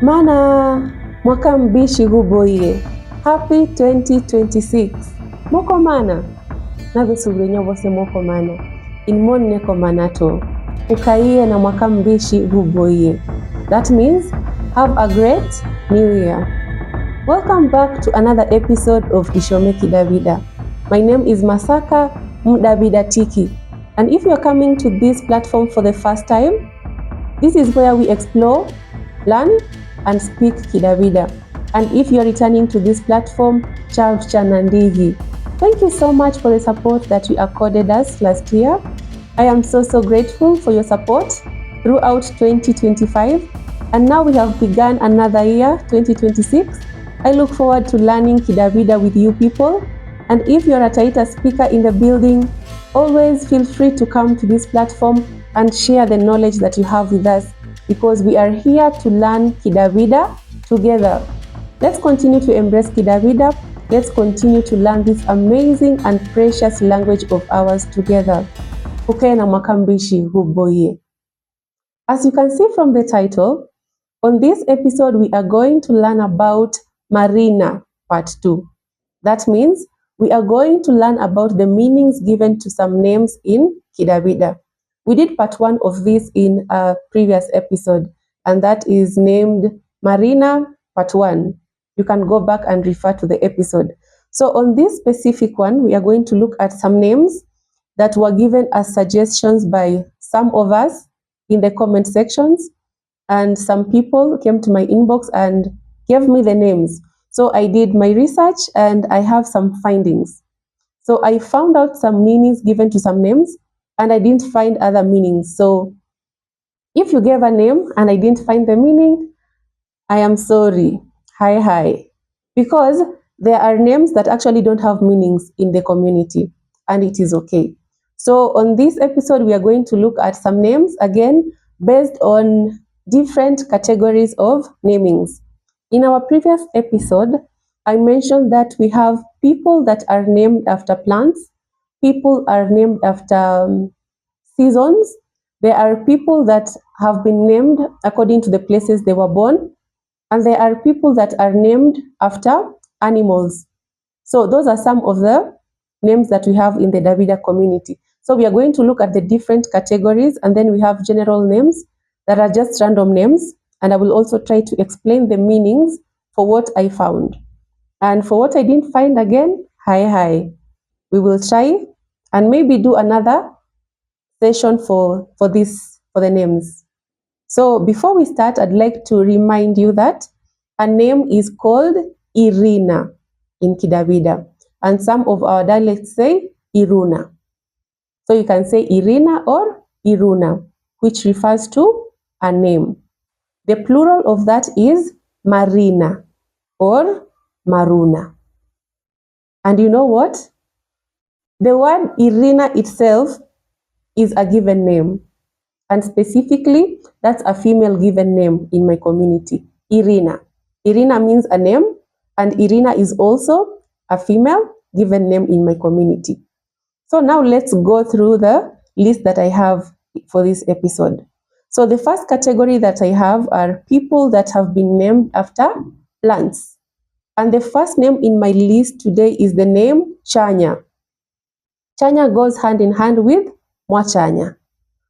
Mana mwaka mbishi huboye. Happy 2026. Moko mana. Nabesubirenya bose moko mana. Inmon neko manato. Ukaiye na mwaka mbishi huboye. That means have a great new year. Welcome back to another episode of Ishome Kidawida. My name is Masaka Mdawida Tiki. And if you're coming to this platform for the first time, this is where we explore, learn, and speak Kidawida. And if you're returning to this platform, Chav Chanandigi. Thank you so much for the support that you accorded us last year. I am so grateful for your support throughout 2025. And now we have begun another year, 2026. I look forward to learning Kidawida with you people. And if you're a Taita speaker in the building, always feel free to come to this platform and share the knowledge that you have with us, because we are here to learn Kidawida together. Let's continue to embrace Kidawida. Let's continue to learn this amazing and precious language of ours together. Ukae na mwaka mbishi huboye. As you can see from the title, on this episode we are going to learn about Marina part 2. That means we are going to learn about the meanings given to some names in Kidawida. We did part 1 of this in a previous episode, and that is named Marina part 1. You can go back and refer to the episode. So on this specific one, we are going to look at some names that were given as suggestions by some of us in the comment sections, and some people came to my inbox and gave me the names. So I did my research and I have some findings. So I found out some meanings given to some names, and I didn't find other meanings. So if you gave a name and I didn't find the meaning, I am sorry. Hi. Because there are names that actually don't have meanings in the community, and it is okay. So on this episode, we are going to look at some names, again, based on different categories of namings. In our previous episode, I mentioned that we have people that are named after plants, people are named after seasons, there are people that have been named according to the places they were born, and there are people that are named after animals. So those are some of the names that we have in the Dawida community. So we are going to look at the different categories, and then we have general names that are just random names, and I will also try to explain the meanings for what I found. And for what I didn't find, again, hi. We will try and maybe do another session for the names. So before we start, I'd like to remind you that a name is called Irina in Kidawida, and some of our dialects say Iruna. So you can say Irina or Iruna, which refers to a name. The plural of that is Marina or Maruna. And you know what? The word Irina itself is a given name. And specifically, that's a female given name in my community, Irina. Irina means a name, and Irina is also a female given name in my community. So now let's go through the list that I have for this episode. So the first category that I have are people that have been named after plants. And the first name in my list today is the name Chanya. Chanya goes hand in hand with Mwachanya.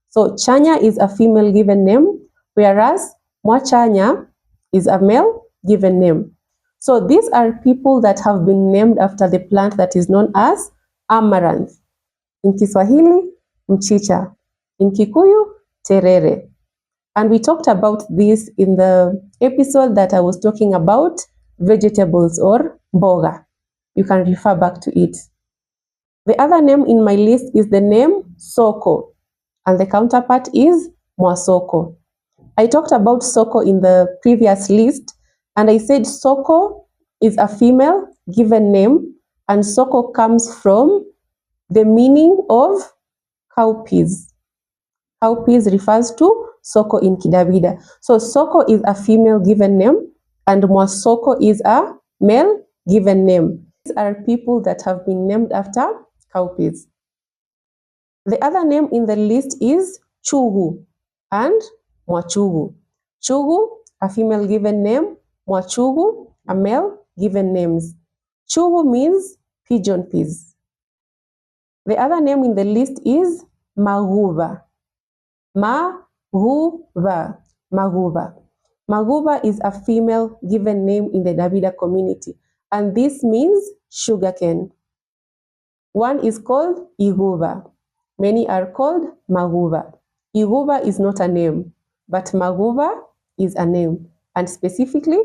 So Chanya is a female given name, whereas Mwachanya is a male given name. So these are people that have been named after the plant that is known as amaranth. In Kiswahili, mchicha. In Kikuyu, terere. And we talked about this in the episode that I was talking about vegetables or mboga. You can refer back to it. The other name in my list is the name Soko, and the counterpart is Mwasoko. I talked about Soko in the previous list, and I said Soko is a female given name, and Soko comes from the meaning of cowpeas. Cowpeas refers to Soko in Kidawida. So Soko is a female given name, and Mwasoko is a male given name. These are people that have been named after cowpeas. The other name in the list is Chugu and Mwachugu. Chugu a female given name, Mwachugu, a male given names. Chugu means pigeon peas. The other name in the list is Maguva. Maguva. Maguva. Maguva is a female given name in the Dawida community, and this means sugarcane. One is called Iguva. Many are called Maguva. Iguva is not a name, but Maguva is a name, and specifically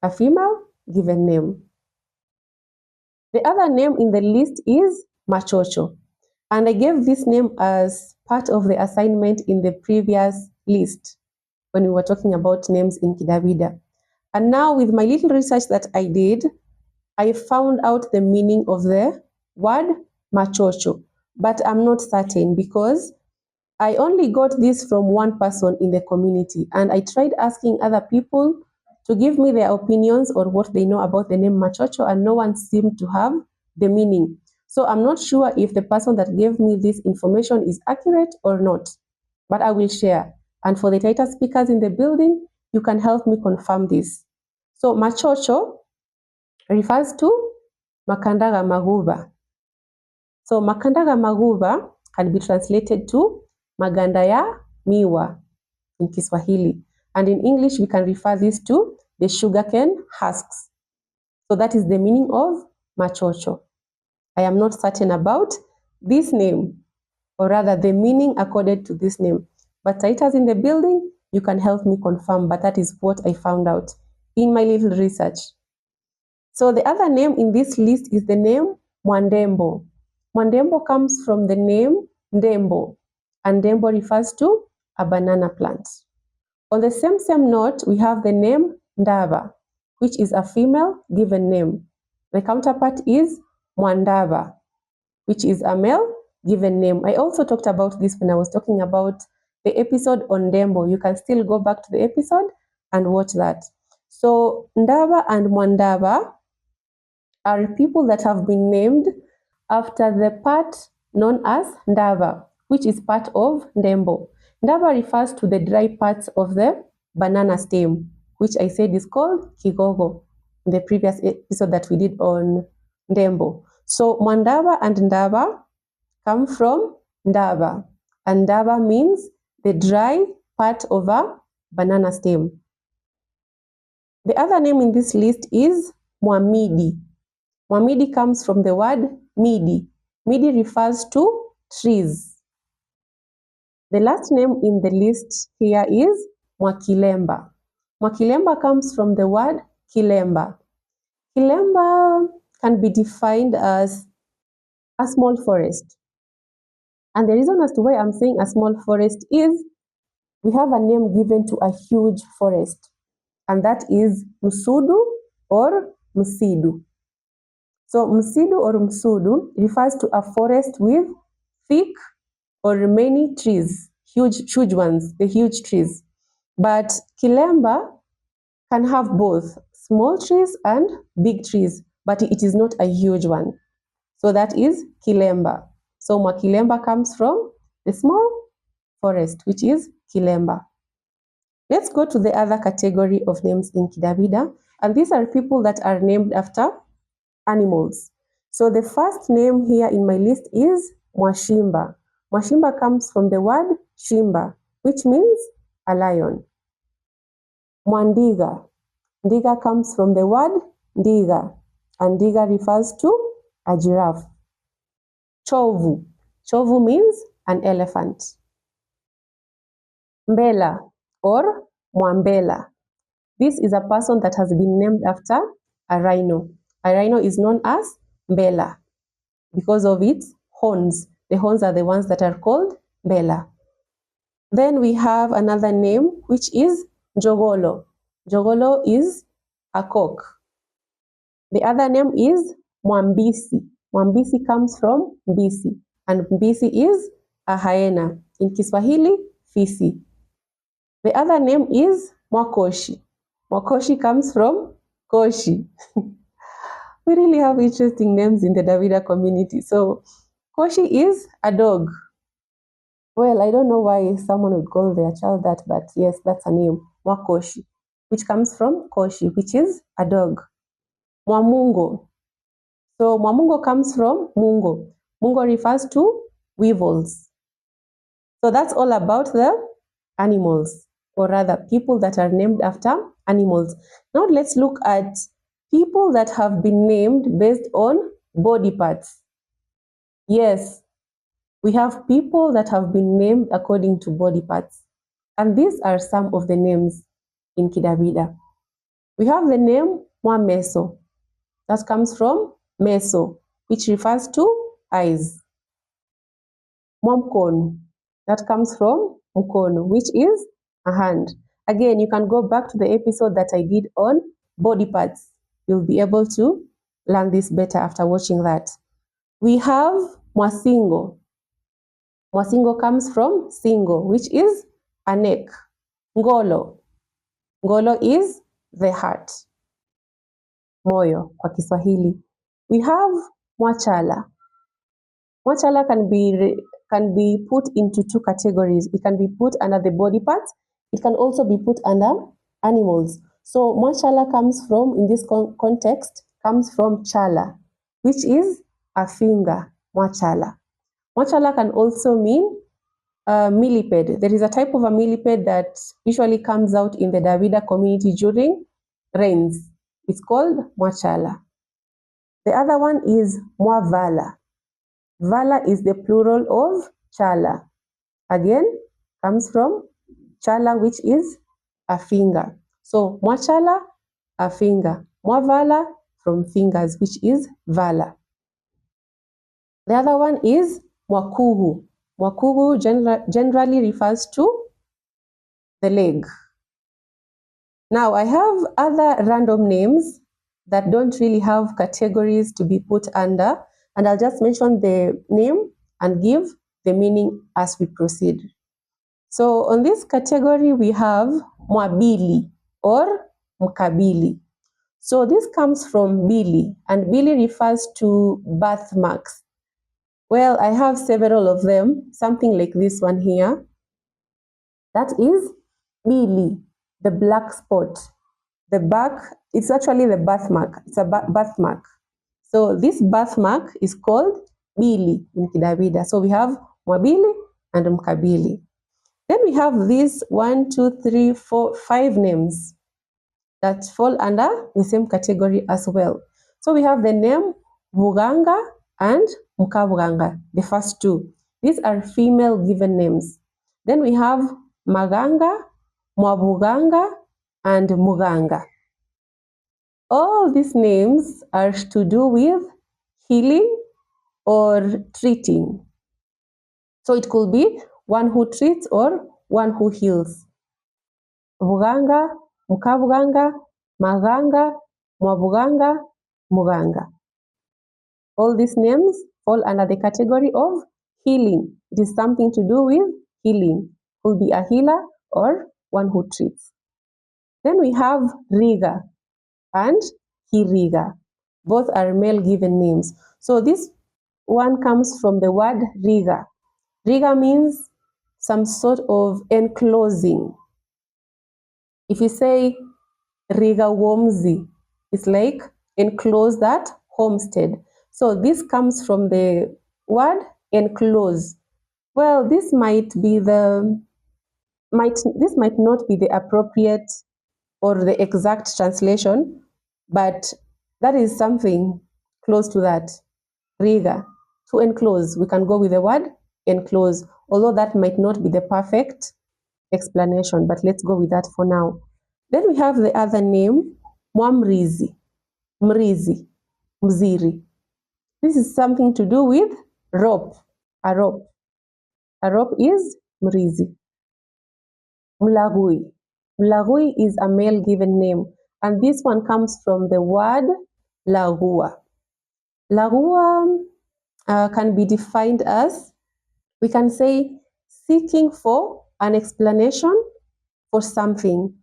a female given name. The other name in the list is Machocho, and I gave this name as part of the assignment in the previous list when we were talking about names in Kidawida. And now with my little research that I did, I found out the meaning of the word Machocho, but I'm not certain because I only got this from one person in the community, and I tried asking other people to give me their opinions or what they know about the name Machocho, and no one seemed to have the meaning. So I'm not sure if the person that gave me this information is accurate or not, but I will share. And for the title speakers in the building, you can help me confirm this. So Machocho refers to Makandaga Maguva. So Makandaga Maguva can be translated to Maganda ya miwa in Kiswahili. And in English, we can refer this to the sugarcane husks. So that is the meaning of Machocho. I am not certain about this name, or rather the meaning accorded to this name. But titles in the building, you can help me confirm, but that is what I found out in my little research. So the other name in this list is the name Mwandembo. Mwandembo comes from the name Ndembo, and Ndembo refers to a banana plant. On the same note, we have the name Ndava, which is a female given name. The counterpart is Mwandava, which is a male given name. I also talked about this when I was talking about the episode on Ndembo. You can still go back to the episode and watch that. So Ndava and Mwandava are people that have been named after the part known as Ndava, which is part of Ndembo. Ndava refers to the dry parts of the banana stem, which I said is called Kigogo in the previous episode that we did on Ndembo. So Mwandava and Ndava come from Ndava, and Ndava means the dry part of a banana stem. The other name in this list is Mwamidi. Mwamidi comes from the word midi. Midi refers to trees. The last name in the list here is Mwakilemba. Mwakilemba comes from the word kilemba. Kilemba can be defined as a small forest. And the reason as to why I'm saying a small forest is we have a name given to a huge forest, and that is Msudu or Msidu. So Msidu or Msudu refers to a forest with thick or many trees, huge ones, the huge trees. But Kilemba can have both small trees and big trees, but it is not a huge one. So that is Kilemba. So Mwakilemba comes from the small forest, which is Kilemba. Let's go to the other category of names in Kidawida, and these are people that are named after animals. So the first name here in my list is Mwashimba. Mwashimba comes from the word shimba, which means a lion. Mwandiga. Ndiga comes from the word ndiga, and ndiga refers to a giraffe. Chovu. Chovu means an elephant. Mbela or Mwambela. This is a person that has been named after a rhino. A rhino is known as Mbela because of its horns. The horns are the ones that are called Mbela. Then we have another name, which is Jogolo. Jogolo is a cock. The other name is Mwambisi. Mwambisi comes from Mbisi, and Mbisi is a hyena. In Kiswahili, fisi. The other name is Mwakoshi. Mwakoshi comes from Koshi. We really have interesting names in the Dawida community. So Koshi is a dog. Well, I don't know why someone would call their child that, but yes, that's a name, Mwakoshi. which comes from koshi, which is a dog. Mwamungo. So mwamungo comes from mungo. Mungo refers to weevils. So that's all about the animals, or rather people that are named after animals. Now let's look at people that have been named based on body parts. Yes, we have people that have been named according to body parts. And these are some of the names in Kidawida. We have the name Mwameso. That comes from meso, which refers to eyes. Mwamkono. That comes from mkono, which is a hand. Again, you can go back to the episode that I did on body parts. You'll be able to learn this better after watching that. We have Mwasingo. Mwasingo comes from singo, which is a neck. Ngolo. Ngolo is the heart. Moyo kwa Kiswahili. We have Mwachala. Mwachala can be put into two categories. It can be put under the body parts. It can also be put under animals. So Mwachala comes from, in this context, comes from chala, which is a finger. Mwachala. Mwachala can also mean millipede. There is a type of a millipede that usually comes out in the Dawida community during rains. It's called Mwachala. The other one is Mwavala. Vala is the plural of chala. Again, comes from chala, which is a finger. So Mwachala, a finger. Mwavala, from fingers, which is vala. The other one is Mwakuhu. Mwakuhu generally refers to the leg. Now, I have other random names that don't really have categories to be put under, and I'll just mention the name and give the meaning as we proceed. So on this category, we have Mwabili or Mkabili. So this comes from Bili, and Bili refers to birthmarks. Well, I have several of them, something like this one here. That is Bili, the black spot. The back, it's actually the birthmark. It's a birthmark. So this birthmark is called Bili in Kidawida. So we have Mwabili and Mkabili. Then we have these 1, 2, 3, 4, 5 names that fall under the same category as well. So we have the name Buganga and Mukabuganga, the first two. These are female given names. Then we have Maganga, Mwabuganga, and Muganga. All these names are to do with healing or treating. So it could be one who treats or one who heals. Buganga, Mukabuganga, Maganga, Mwabuganga, Muganga. All these names fall under the category of healing. It is something to do with healing. Could be a healer or one who treats. Then we have Riga and Hiriga. Both are male given names. So this one comes from the word Riga. Riga means some sort of enclosing. If you say Riga Womzi, it's like enclose that homestead. So this comes from the word enclose. Well, this might not be the appropriate or the exact translation, but that is something close to that. Riga, to enclose. We can go with the word enclose, although that might not be the perfect explanation, but let's go with that for now. Then we have the other name, Mwamrizi, Mrizi, Mziri. This is something to do with rope, a rope. A rope is Mrizi. Mlagui. Mlagui is a male given name, and this one comes from the word lagua. Lagua can be defined as, we can say, seeking for an explanation for something.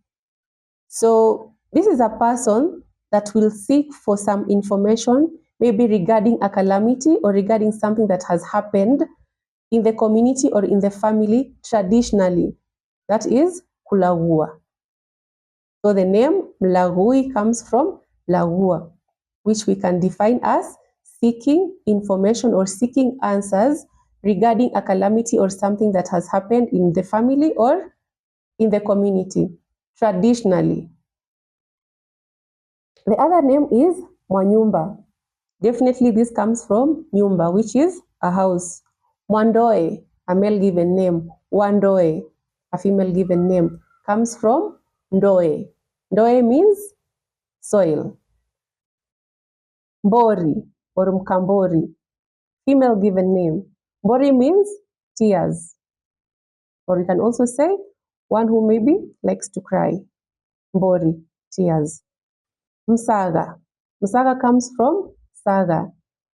So this is a person that will seek for some information, maybe regarding a calamity or regarding something that has happened in the community or in the family traditionally. That is kulagua. So the name Mlagui comes from Lagua, which we can define as seeking information or seeking answers regarding a calamity or something that has happened in the family or in the community, traditionally. The other name is Mwanyumba. Definitely this comes from nyumba, which is a house. Mwandoe, a male given name. Wandoe, a female given name, comes from ndoe. Ndoe means soil. Mbori or Mkambori, female given name. Mbori means tears. Or you can also say one who maybe likes to cry. Mbori, tears. Msaga. Msaga comes from saga.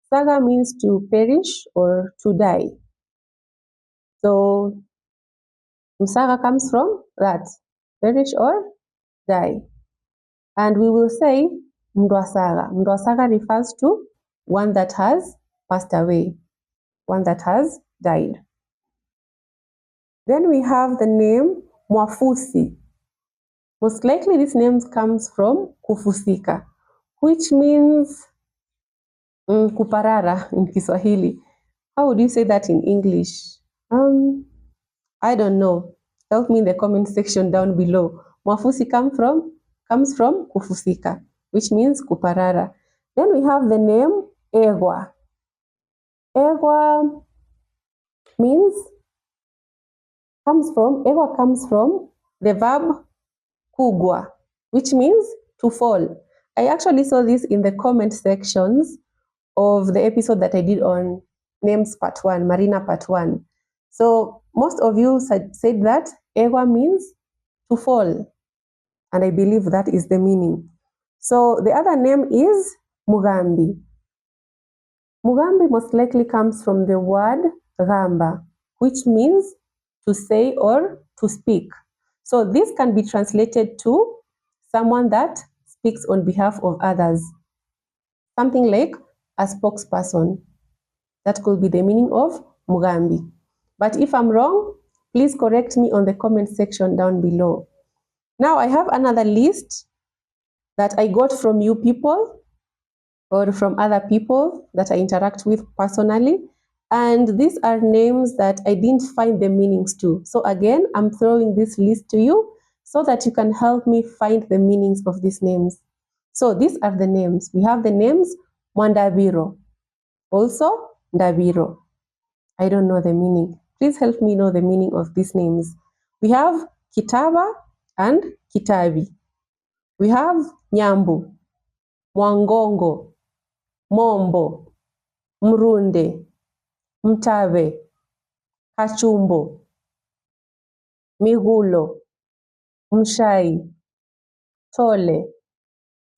Saga means to perish or to die. So Msaga comes from that, perish or die. And we will say Mndwasaga. Mndwasaga refers to one that has passed away, one that has died. Then we have the name Mwafusi. Most likely this name comes from kufusika, which means kuparara in Kiswahili. How would you say that in English? I don't know. Help me in the comment section down below. Mwafusi comes from kufusika, which means kuparara. Then we have the name Egwa. Egwa comes from the verb kugwa, which means to fall. I actually saw this in the comment sections of the episode that I did on names part 1, Marina part 1. So most of you said that Ewa means to fall, and I believe that is the meaning. So the other name is Mugambi. Mugambi most likely comes from the word gamba, which means to say or to speak. So this can be translated to someone that speaks on behalf of others. Something like a spokesperson. That could be the meaning of Mugambi. But if I'm wrong, please correct me on the comment section down below. Now I have another list that I got from you people or from other people that I interact with personally. And these are names that I didn't find the meanings to. So again, I'm throwing this list to you so that you can help me find the meanings of these names. So these are the names. We have the names Mwandabiro, also Ndabiro. I don't know the meaning. Please help me know the meaning of these names. We have Kitaba and Kitabi. We have Nyambu, Mwangongo, Mombo, Mrunde, Mtave, Kachumbo, Migulo, Mshai, Tole,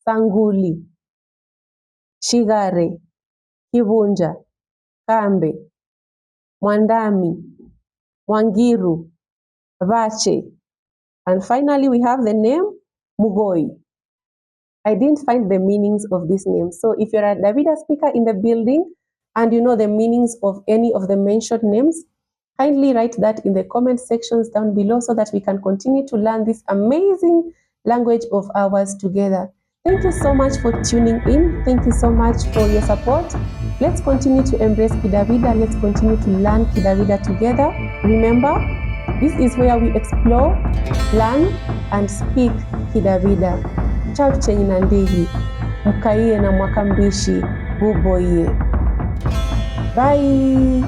Sanguli, Shigare, Kibunja, Kambe, Mwandami, Wangiru, Vache, and finally we have the name Mugoi. I didn't find the meanings of these names. So if you're a Dawida speaker in the building and you know the meanings of any of the mentioned names, kindly write that in the comment sections down below so that we can continue to learn this amazing language of ours together. Thank you so much for tuning in. Thank you so much for your support. Let's continue to embrace Kidawida. Let's continue to learn Kidawida together. Remember, this is where we explore, learn, and speak Kidawida. Chao chenyi na ndigi, mkaiye na mwaka mbishi, buboiye. Bye!